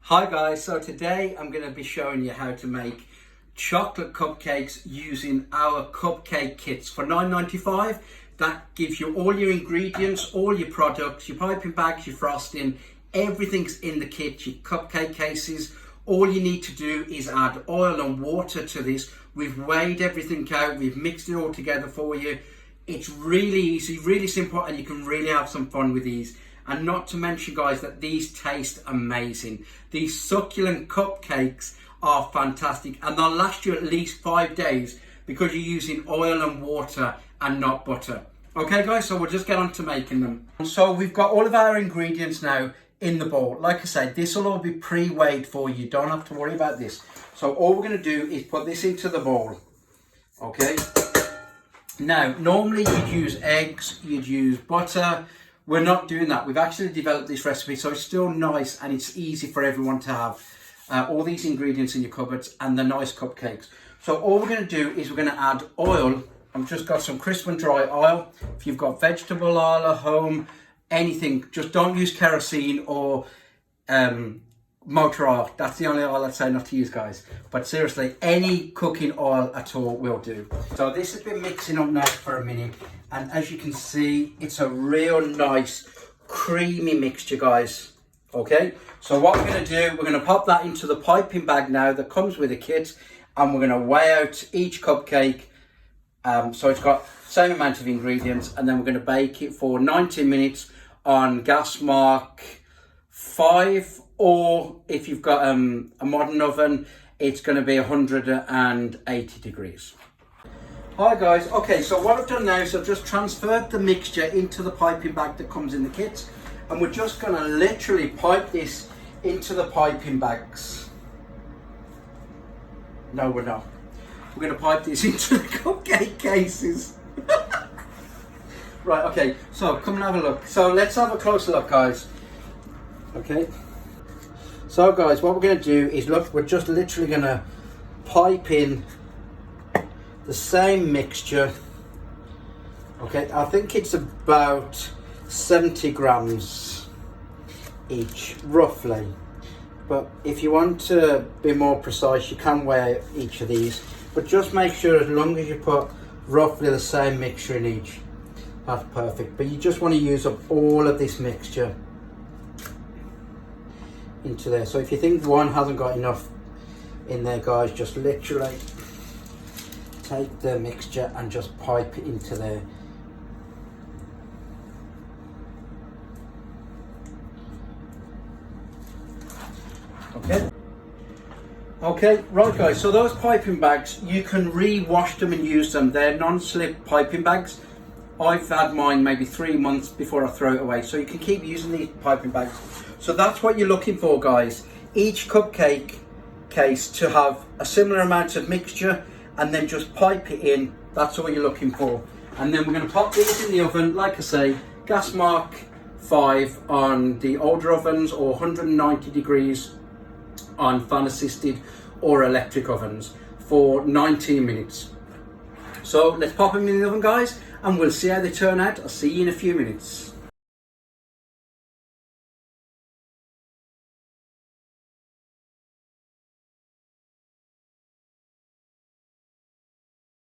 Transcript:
Hi guys, so today I'm going to be showing you how to make chocolate cupcakes using our cupcake kits for $9.95. That gives you all your ingredients, all your products, your piping bags, your frosting, everything's in the kit, your cupcake cases. All you need to do is add oil and water to this. We've weighed everything out, we've mixed it all together for you. It's really easy, really simple, and you can really have some fun with these. And not to mention, guys, that these taste amazing. These succulent cupcakes are fantastic, and they'll last you at least 5 days because you're using oil and water and not butter. Okay guys, so we'll just get on to making them. So we've got all of our ingredients now in the bowl. Like I said, this will all be pre-weighed for you. Don't have to worry about this. So all we're going to do is put this into the bowl. Okay. Now, normally you'd use eggs, you'd use butter. We're not doing that. We've actually developed this recipe so it's still nice and it's easy for everyone to have all these ingredients in your cupboards and the nice cupcakes. So all we're going to do is we're going to add oil. I've just got some crisp and dry oil. If you've got vegetable oil at home, anything, just don't use kerosene or motor oil. That's the only oil I'd say not to use, guys. But seriously, any cooking oil at all will do. So this has been mixing up now for a minute, and as you can see, it's a real nice creamy mixture, guys. Okay, so what we're going to do, we're going to pop that into the piping bag now that comes with the kit, and we're going to weigh out each cupcake so it's got the same amount of ingredients, and then we're going to bake it for 90 minutes on gas mark 5, or if you've got a modern oven, it's going to be 180 degrees. Hi guys, okay, so what I've done now is I've just transferred the mixture into the piping bag that comes in the kit, and we're just going to literally pipe this into the piping bags. No, we're not. We're going to pipe this into the cupcake cases. Right, okay, so come and have a look. So let's have a closer look, guys. Okay. So guys, what we're going to do is, look, we're just literally going to pipe in the same mixture. Okay, I think it's about 70 grams each, roughly. But if you want to be more precise, you can weigh each of these. But just make sure, as long as you put roughly the same mixture in each, that's perfect. But you just want to use up all of this mixture into there. So if you think one hasn't got enough in there, guys, just literally take the mixture and just pipe it into there. Okay, right guys, so those piping bags, you can re-wash them and use them. They're non-slip piping bags. I've had mine maybe 3 months before I throw it away, so you can keep using these piping bags. So that's what you're looking for, guys. Each cupcake case to have a similar amount of mixture, and then just pipe it in. That's all you're looking for. And then we're going to pop these in the oven, like I say, gas mark 5 on the older ovens, or 190 degrees on fan assisted or electric ovens for 19 minutes. So let's pop them in the oven, guys, and we'll see how they turn out. I'll see you in a few minutes.